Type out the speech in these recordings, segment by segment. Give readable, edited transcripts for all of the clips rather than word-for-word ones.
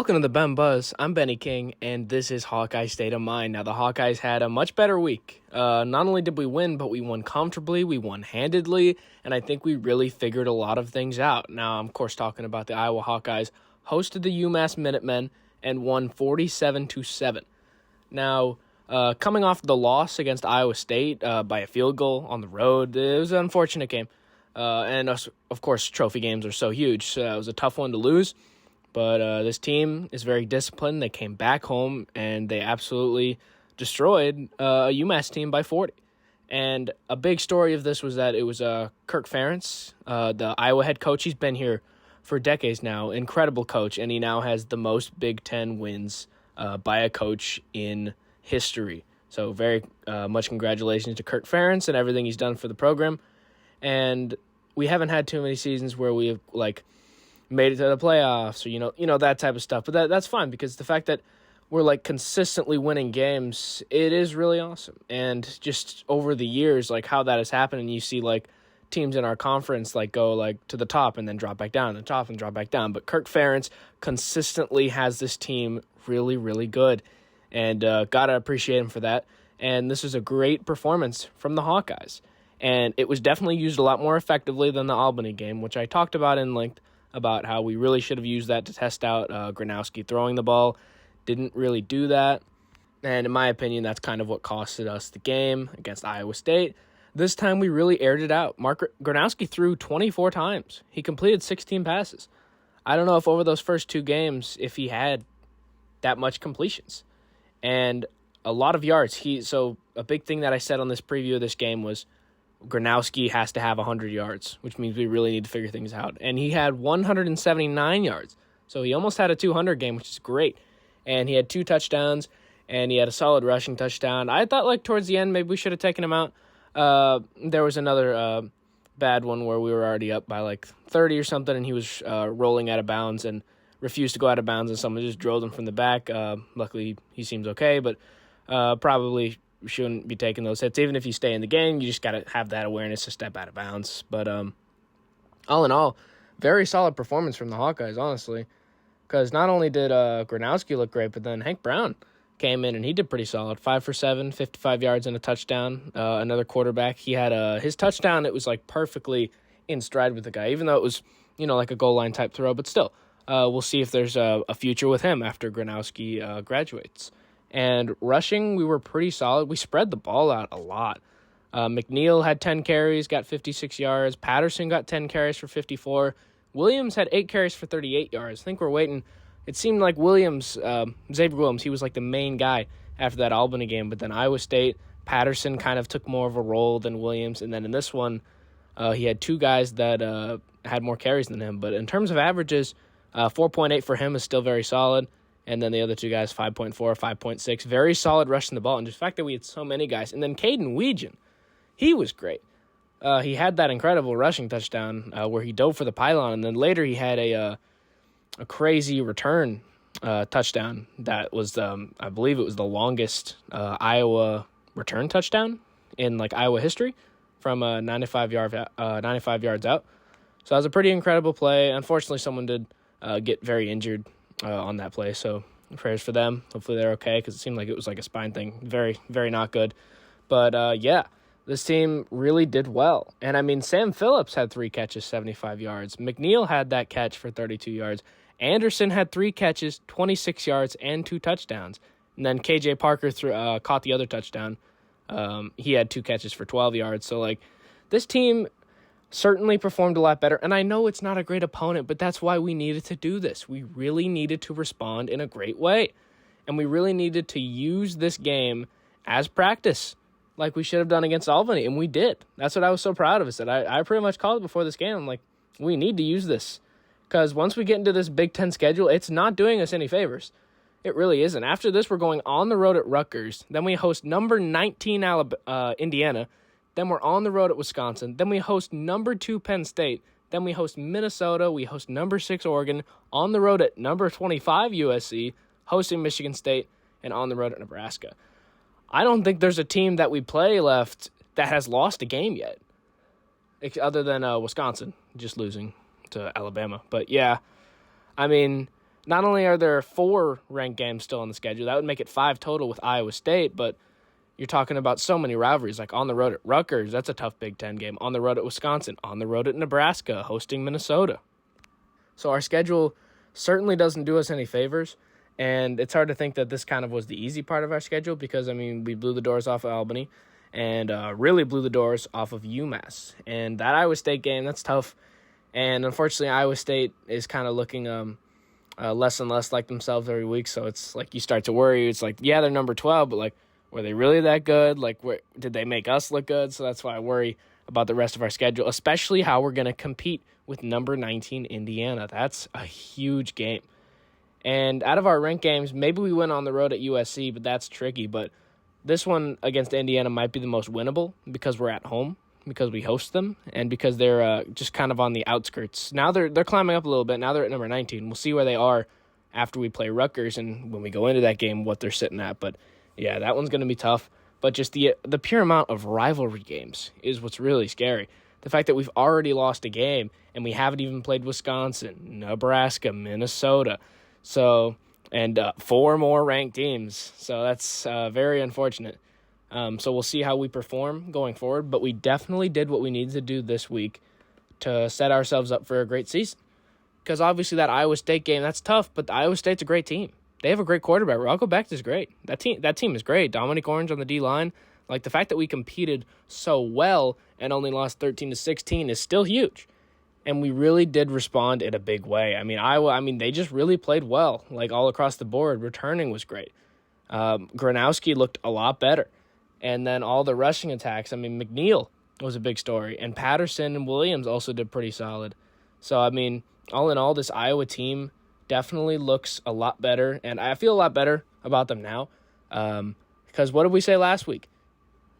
Welcome to the Ben Buzz. I'm Benny King, and this is Hawkeye State of Mind. Now, the Hawkeyes had a much better week. Not only did we win, but we won comfortably, we won handedly, and I think we really figured a lot of things out. Now, I'm, of course, talking about the Iowa Hawkeyes, hosted the UMASS Minutemen, and won 47-7. Now, coming off the loss against Iowa State by a field goal on the road, it was an unfortunate game. And, of course, trophy games are so huge, so it was a tough one to lose. But this team is very disciplined. They came back home, and they absolutely destroyed a UMass team by 40. And a big story of this was that it was Kirk Ferentz, the Iowa head coach. He's been here for decades now. Incredible coach, and he now has the most Big Ten wins by a coach in history. So very much congratulations to Kirk Ferentz and everything he's done for the program. And we haven't had too many seasons where we have, made it to the playoffs or, you know that type of stuff. But that's fine because the fact that we're, consistently winning games, it is really awesome. And just over the years, how that has happened, and you see, teams in our conference, go, to the top and then drop back down, the top and drop back down. But Kirk Ferentz consistently has this team really, really good. And got to appreciate him for that. And this was a great performance from the Hawkeyes. And it was definitely used a lot more effectively than the Albany game, which I talked about in length, about how we really should have used that to test out Gronowski throwing the ball. Didn't really do that. And in my opinion, that's kind of what costed us the game against Iowa State. This time we really aired it out. Gronowski threw 24 times. He completed 16 passes. I don't know if over those first two games, if he had that much completions. And a lot of yards. So a big thing that I said on this preview of this game was Gronowski has to have 100 yards, which means we really need to figure things out. And he had 179 yards. So he almost had a 200 game, which is great. And he had 2 touchdowns, and he had a solid rushing touchdown. I thought, towards the end, maybe we should have taken him out. There was another bad one where we were already up by, 30 or something, and he was rolling out of bounds and refused to go out of bounds, and someone just drilled him from the back. Luckily, he seems okay, but probably shouldn't be taking those hits. Even if you stay in the game, you just got to have that awareness to step out of bounds. But all in all, very solid performance from the Hawkeyes, honestly, because not only did Gronowski look great, but then Hank Brown came in and he did pretty solid. 5 for 7, 55 yards and a touchdown. Another quarterback. He had his touchdown. It was perfectly in stride with the guy, even though it was a goal line type throw. But still, we'll see if there's a future with him after Gronowski graduates. And rushing, we were pretty solid. We spread the ball out a lot. McNeil had 10 carries, got 56 yards. Patterson got 10 carries for 54. Williams had 8 carries for 38 yards. I think we're waiting. It seemed like Xavier Williams, he was the main guy after that Albany game. But then Iowa State, Patterson kind of took more of a role than Williams. And then in this one, he had 2 guys that had more carries than him. But in terms of averages, 4.8 for him is still very solid. And then the other 2 guys, 5.4, 5.6. Very solid rushing the ball. And just the fact that we had so many guys. And then Caden Weegan, he was great. He had that incredible rushing touchdown where he dove for the pylon. And then later he had a crazy return touchdown that was, I believe it was the longest Iowa return touchdown in Iowa history from 95 yards out. So that was a pretty incredible play. Unfortunately, someone did get very injured on that play, so prayers for them. Hopefully they're okay, because it seemed like it was a spine thing. Very, very not good. But, yeah, this team really did well. And, Sam Phillips had 3 catches, 75 yards. McNeil had that catch for 32 yards. Anderson had 3 catches, 26 yards, and 2 touchdowns. And then K.J. Parker caught the other touchdown. He had 2 catches for 12 yards. So, this team certainly performed a lot better. And I know it's not a great opponent, but that's why we needed to do this. We really needed to respond in a great way. And we really needed to use this game as practice, like we should have done against Albany. And we did. That's what I was so proud of us. I pretty much called it before this game. I'm like, we need to use this. Because once we get into this Big Ten schedule, it's not doing us any favors. It really isn't. After this, we're going on the road at Rutgers. Then we host number 19 Indiana. Then we're on the road at Wisconsin. Then we host number 2 Penn State. Then we host Minnesota. We host number 6 Oregon. On the road at number 25 USC. Hosting Michigan State. And on the road at Nebraska. I don't think there's a team that we play left that has lost a game yet. Other than Wisconsin just losing to Alabama. But yeah, not only are there 4 ranked games still on the schedule, that would make it 5 total with Iowa State, but you're talking about so many rivalries, like on the road at Rutgers, that's a tough Big Ten game, on the road at Wisconsin, on the road at Nebraska, hosting Minnesota. So our schedule certainly doesn't do us any favors, and it's hard to think that this kind of was the easy part of our schedule because, I mean, we blew the doors off of Albany and really blew the doors off of UMass. And that Iowa State game, that's tough. And unfortunately, Iowa State is kind of looking less and less like themselves every week, so it's like you start to worry. It's like, yeah, they're number 12, but like, were they really that good? Like, did they make us look good? So that's why I worry about the rest of our schedule, especially how we're going to compete with number 19 Indiana. That's a huge game. And out of our ranked games, maybe we win on the road at USC, but that's tricky. But this one against Indiana might be the most winnable because we're at home, because we host them, and because they're just kind of on the outskirts. Now they're climbing up a little bit. Now they're at number 19. We'll see where they are after we play Rutgers and when we go into that game, what they're sitting at. But yeah, that one's going to be tough. But just the pure amount of rivalry games is what's really scary. The fact that we've already lost a game and we haven't even played Wisconsin, Nebraska, Minnesota. So, and 4 more ranked teams. So that's very unfortunate. So we'll see how we perform going forward. But we definitely did what we needed to do this week to set ourselves up for a great season. Because obviously that Iowa State game, that's tough, but Iowa State's a great team. They have a great quarterback. Rocco Becht is great. That team is great. Dominic Orange on the D-line. Like, the fact that we competed so well and only lost 13-16 is still huge. And we really did respond in a big way. I mean, Iowa, they just really played well, like all across the board. Returning was great. Gronowski looked a lot better. And then all the rushing attacks, McNeil was a big story. And Patterson and Williams also did pretty solid. So, all in all, this Iowa team definitely looks a lot better, and I feel a lot better about them now. Because what did we say last week?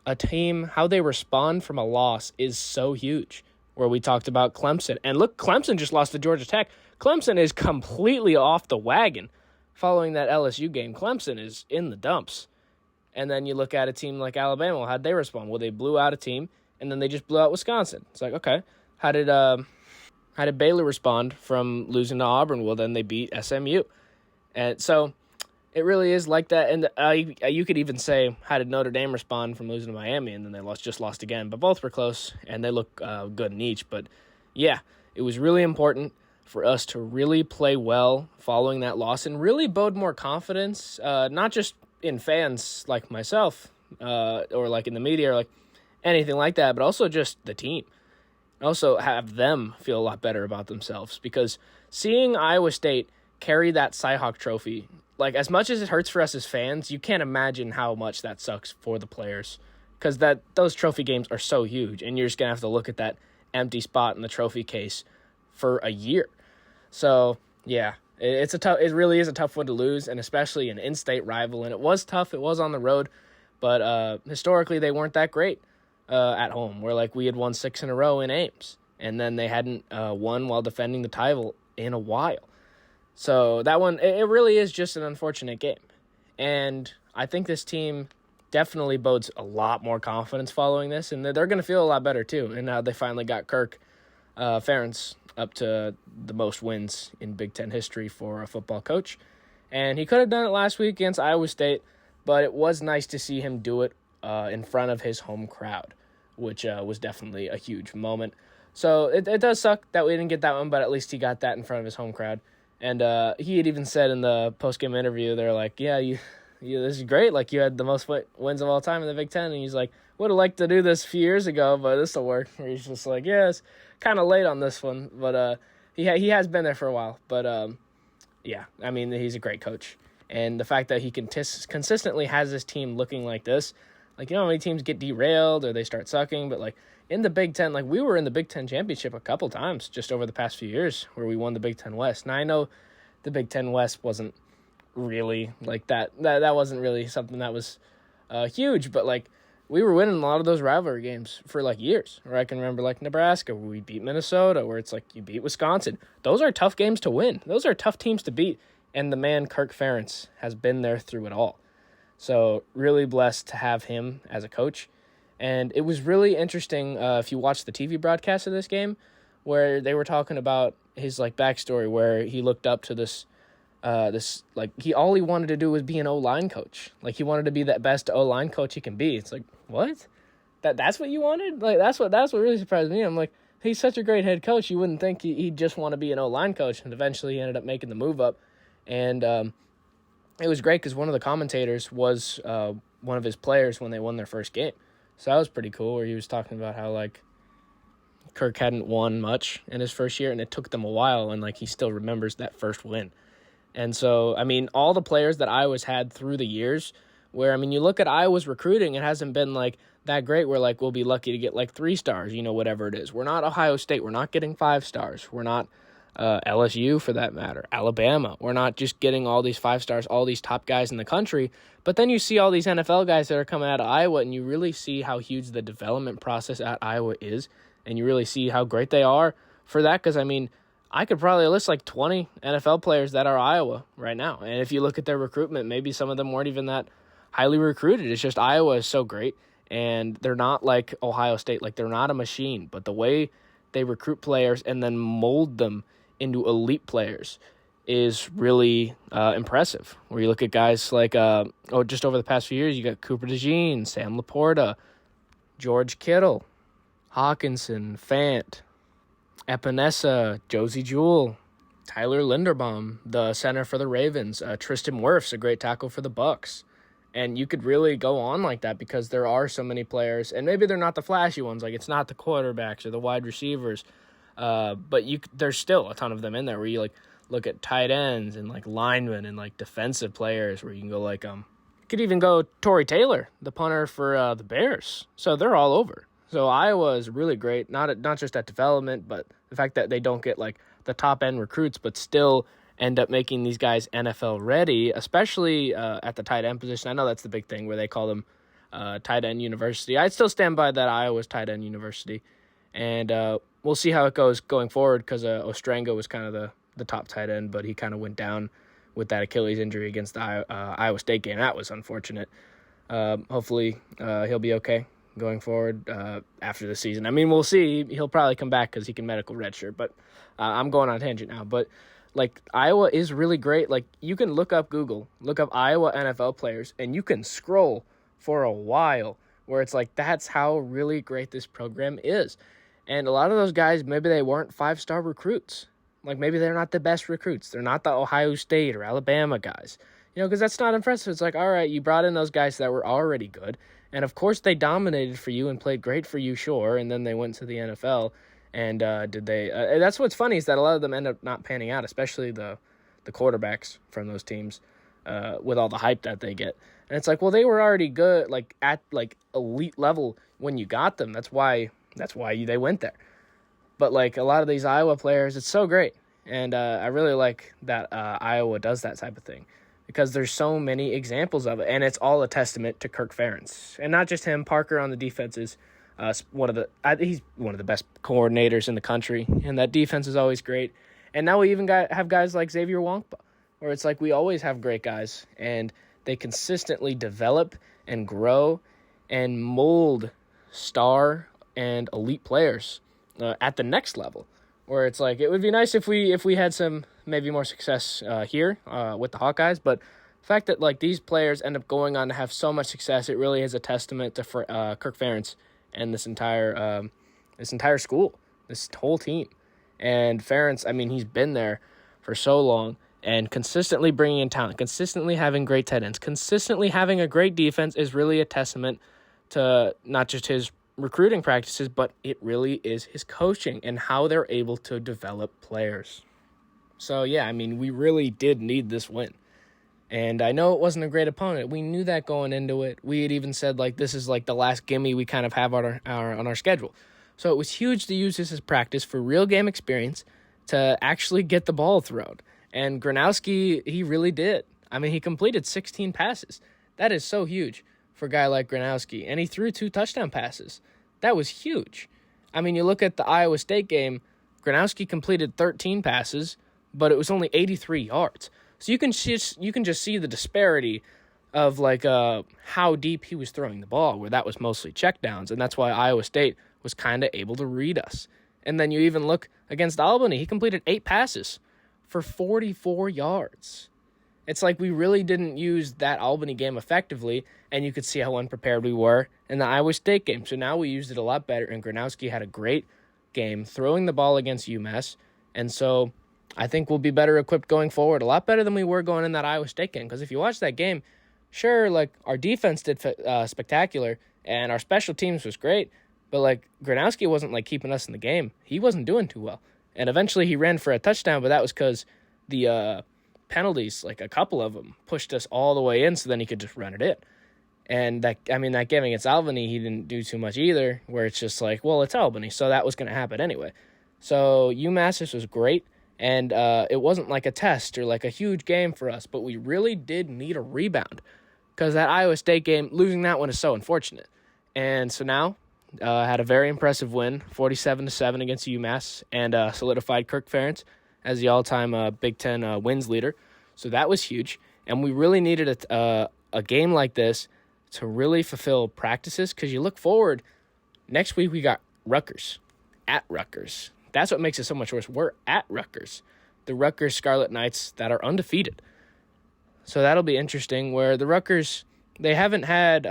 A team, how they respond from a loss is so huge, where we talked about Clemson. And look, Clemson just lost to Georgia Tech. Clemson is completely off the wagon following that LSU game. Clemson is in the dumps. And then you look at a team like Alabama. How'd they respond? Well, they blew out a team, and then they just blew out Wisconsin. It's like, okay, how did Baylor respond from losing to Auburn? Well, then they beat SMU. And so it really is like that. And you could even say, how did Notre Dame respond from losing to Miami? And then they just lost again. But both were close, and they look good in each. But, yeah, it was really important for us to really play well following that loss and really bode more confidence, not just in fans like myself or like in the media or like anything like that, but also just the team. Also have them feel a lot better about themselves, because seeing Iowa State carry that Cy-Hawk trophy, like, as much as it hurts for us as fans, you can't imagine how much that sucks for the players, because those trophy games are so huge, and you're just gonna have to look at that empty spot in the trophy case for a year. So yeah, it really is a tough one to lose, and especially an in-state rival. And it was tough. It was on the road, but historically they weren't that great. At home, where like we had won 6 in a row in Ames, and then they hadn't won while defending the title in a while. So that one, it really is just an unfortunate game. And I think this team definitely bodes a lot more confidence following this, and they're going to feel a lot better too. And now they finally got Kirk Ferentz up to the most wins in Big Ten history for a football coach. And he could have done it last week against Iowa State, but it was nice to see him do it in front of his home crowd, which was definitely a huge moment. So it does suck that we didn't get that one, but at least he got that in front of his home crowd. And he had even said in the post-game interview, they're like, yeah, you this is great. Like, you had the most wins of all time in the Big Ten. And he's like, would have liked to do this a few years ago, but this will work. And he's just like, yeah, it's kind of late on this one. But he has been there for a while. But, yeah, he's a great coach. And the fact that he consistently has this team looking like this, like, how many teams get derailed or they start sucking, but, like, in the Big Ten, like, we were in the Big Ten championship a couple times just over the past few years where we won the Big Ten West. Now, I know the Big Ten West wasn't really, like, that wasn't really something that was huge, but, like, we were winning a lot of those rivalry games for, like, years. Or I can remember, like, Nebraska, where we beat Minnesota, where it's like you beat Wisconsin. Those are tough games to win. Those are tough teams to beat, and the man, Kirk Ferentz, has been there through it all. So really blessed to have him as a coach. And it was really interesting if you watch the TV broadcast of this game, where they were talking about his, like, backstory, where he looked up to this all he wanted to do was be an O-line coach. Like, he wanted to be that best O-line coach he can be. It's like, what? That's what you wanted? Like, that's what really surprised me. I'm like, he's such a great head coach. You wouldn't think he'd just want to be an O-line coach. And eventually he ended up making the move up. And it was great because one of the commentators was one of his players when they won their first game. So that was pretty cool, where he was talking about how, like, Kirk hadn't won much in his first year, and it took them a while, and, like, he still remembers that first win. And so, I mean, all the players that Iowa's had through the years, where, I mean, you look at Iowa's recruiting, it hasn't been, like, that great. We're like, we'll be lucky to get, like, 3 stars, whatever it is. We're not Ohio State. We're not getting 5 stars. We're not LSU, for that matter, Alabama. We're not just getting all these 5 stars, all these top guys in the country. But then you see all these NFL guys that are coming out of Iowa, and you really see how huge the development process at Iowa is, and you really see how great they are for that. Because, I mean, I could probably list like 20 NFL players that are Iowa right now. And if you look at their recruitment, maybe some of them weren't even that highly recruited. It's just Iowa is so great, and they're not like Ohio State. Like, they're not a machine. But the way they recruit players and then mold them into elite players is really impressive. Where you look at guys like, just over the past few years, you got Cooper DeJean, Sam Laporta, George Kittle, Hawkinson, Fant, Epinesa, Josie Jewell, Tyler Linderbaum, the center for the Ravens, Tristan Wirfs, a great tackle for the Bucks. And you could really go on like that because there are so many players, and maybe they're not the flashy ones, like it's not the quarterbacks or the wide receivers, but there's still a ton of them in there where you like look at tight ends and like linemen and like defensive players where you can go like you could even go Torrey Taylor, the punter for the Bears. So they're all over. So Iowa is really great, not just at development, but the fact that they don't get like the top end recruits, but still end up making these guys NFL ready, especially at the tight end position. I know that's the big thing where they call them tight end university. I'd still stand by that Iowa's tight end university, and we'll see how it goes going forward because Ostrenga was kind of the top tight end, but he kind of went down with that Achilles injury against the Iowa State game. That was unfortunate. Hopefully he'll be okay going forward after the season. I mean, we'll see. He'll probably come back because he can medical redshirt, but I'm going on a tangent now. But, like, Iowa is really great. Like, you can look up Iowa NFL players, and you can scroll for a while where it's like, that's how really great this program is. And a lot of those guys, maybe they weren't 5-star recruits. Like, maybe they're not the best recruits. They're not the Ohio State or Alabama guys. Because that's not impressive. It's like, all right, you brought in those guys that were already good. And, of course, they dominated for you and played great for you, sure. And then they went to the NFL. And that's what's funny is that a lot of them end up not panning out, especially the quarterbacks from those teams with all the hype that they get. And it's like, well, they were already good, like, at, like, elite level when you got them. That's why they went there. But, like, a lot of these Iowa players, it's so great. And I really like that Iowa does that type of thing, because there's so many examples of it, and it's all a testament to Kirk Ferentz. And not just him, Parker on the defense is he's one of the best coordinators in the country, and that defense is always great. And now we even have guys like Xavier Wankpa, where it's like we always have great guys, and they consistently develop and grow and mold star and elite players at the next level. Where it's like, it would be nice if we had some maybe more success here with the Hawkeyes, but the fact that like these players end up going on to have so much success, it really is a testament to Kirk Ferentz and this entire school, this whole team. And Ferentz, I mean, he's been there for so long, and consistently bringing in talent, consistently having great tight ends, consistently having a great defense is really a testament to not just his recruiting practices, but it really is his coaching and how they're able to develop players. So, yeah, I mean, we really did need this win. And I know it wasn't a great opponent. We knew that going into it. We had even said, like, this is, like, the last gimme we kind of have on our schedule. So it was huge to use this as practice for real game experience to actually get the ball thrown. And Gronowski, he really did. I mean, he completed 16 passes. That is so huge for a guy like Gronowski. And he threw 2 touchdown passes. That was huge. I mean, you look at the Iowa State game, Gronowski completed 13 passes, but it was only 83 yards. So you can just see the disparity of like how deep he was throwing the ball, where that was mostly checkdowns, and that's why Iowa State was kind of able to read us. And then you even look against Albany, he completed 8 passes for 44 yards. It's like we really didn't use that Albany game effectively, and you could see how unprepared we were in the Iowa State game. So now we used it a lot better, and Gronowski had a great game throwing the ball against UMass, and so I think we'll be better equipped going forward, a lot better than we were going in that Iowa State game. Because if you watch that game, sure, like, our defense did spectacular, and our special teams was great, but, like, Gronowski wasn't, like, keeping us in the game. He wasn't doing too well. And eventually he ran for a touchdown, but that was because the penalties, like a couple of them, pushed us all the way in, so then he could just run it in. And that game against Albany, he didn't do too much either, where it's just like, well, it's Albany, so that was going to happen anyway. So UMass was great, and it wasn't like a test or like a huge game for us, but we really did need a rebound, because that Iowa State game, losing that one is so unfortunate. And so now, had a very impressive win, 47-7 against UMass, and solidified Kirk Ferentz as the all-time Big Ten wins leader. So that was huge, and we really needed a game like this to really fulfill practices, because you look forward, next week we got Rutgers, at Rutgers. That's what makes it so much worse. We're at Rutgers, the Rutgers Scarlet Knights that are undefeated. So that'll be interesting, where the Rutgers, they haven't had,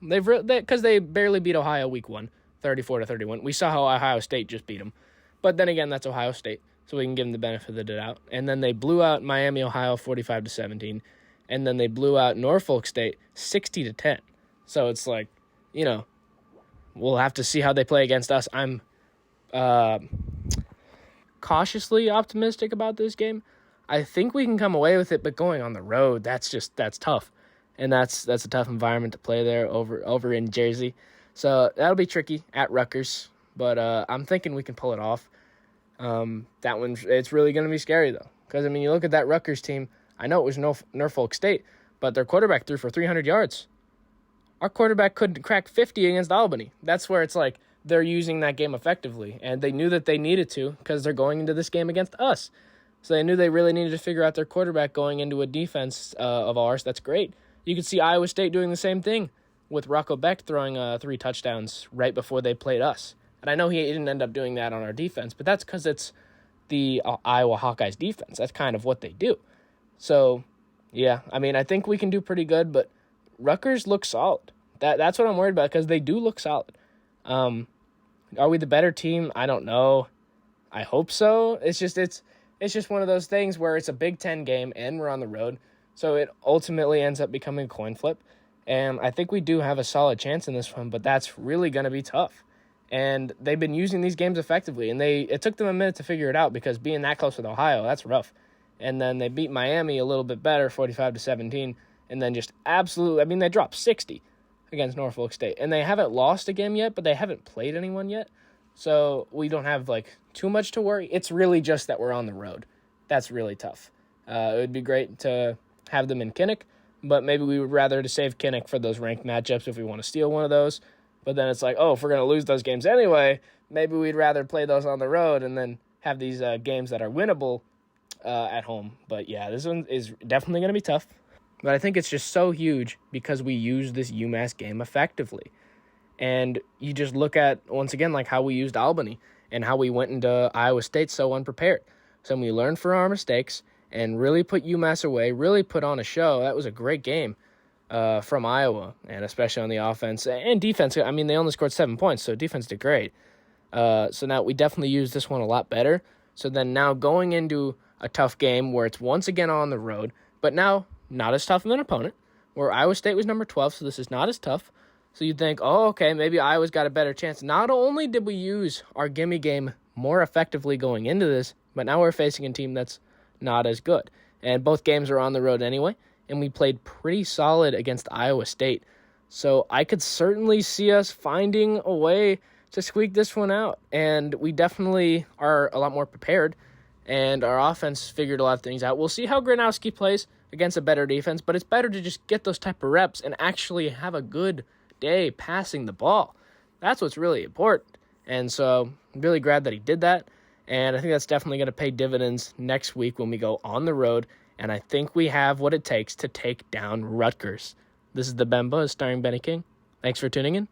because they barely beat Ohio week 1, 34-31. We saw how Ohio State just beat them. But then again, that's Ohio State, so we can give them the benefit of the doubt. And then they blew out Miami, Ohio, 45-17. And then they blew out Norfolk State 60-10. So it's like, we'll have to see how they play against us. I'm cautiously optimistic about this game. I think we can come away with it, but going on the road, that's tough. And that's a tough environment to play there over in Jersey. So that'll be tricky at Rutgers, but I'm thinking we can pull it off. That one, it's really going to be scary, though, because, you look at that Rutgers team. I know it was Norfolk State, but their quarterback threw for 300 yards. Our quarterback couldn't crack 50 against Albany. That's where it's like they're using that game effectively, and they knew that they needed to, because they're going into this game against us. So they knew they really needed to figure out their quarterback going into a defense of ours. That's great. You could see Iowa State doing the same thing with Rocco Beck throwing 3 touchdowns right before they played us. And I know he didn't end up doing that on our defense, but that's because it's the Iowa Hawkeyes defense. That's kind of what they do. So, yeah, I think we can do pretty good, but Rutgers looks solid. That's what I'm worried about, because they do look solid. Are we the better team? I don't know. I hope so. It's just one of those things where it's a Big Ten game and we're on the road, so it ultimately ends up becoming a coin flip. And I think we do have a solid chance in this one, but that's really going to be tough. And they've been using these games effectively, and it took them a minute to figure it out, because being that close with Ohio, that's rough. And then they beat Miami a little bit better, 45-17, and then just absolutely, they dropped 60 against Norfolk State. And they haven't lost a game yet, but they haven't played anyone yet. So we don't have, too much to worry. It's really just that we're on the road. That's really tough. It would be great to have them in Kinnick, but maybe we would rather to save Kinnick for those ranked matchups if we want to steal one of those. But then it's like, if we're going to lose those games anyway, maybe we'd rather play those on the road and then have these games that are winnable at home. But yeah, this one is definitely going to be tough. But I think it's just so huge because we use this UMass game effectively. And you just look at, once again, how we used Albany and how we went into Iowa State so unprepared. So we learned from our mistakes and really put UMass away, really put on a show. That was a great game from Iowa, and especially on the offense and defense. They only scored 7 points, so defense did great. So now we definitely used this one a lot better. So then now going into a tough game where it's once again on the road, but now not as tough of an opponent, where Iowa State was number 12, so this is not as tough. So you'd think, okay, maybe Iowa's got a better chance. Not only did we use our gimme game more effectively going into this, but now we're facing a team that's not as good. And both games are on the road anyway, and we played pretty solid against Iowa State. So I could certainly see us finding a way to squeak this one out. And we definitely are a lot more prepared, and our offense figured a lot of things out. We'll see how Gronowski plays against a better defense, but it's better to just get those type of reps and actually have a good day passing the ball. That's what's really important. And so I'm really glad that he did that. And I think that's definitely going to pay dividends next week when we go on the road. And I think we have what it takes to take down Rutgers. This is The Ben Buzz starring Benny King. Thanks for tuning in.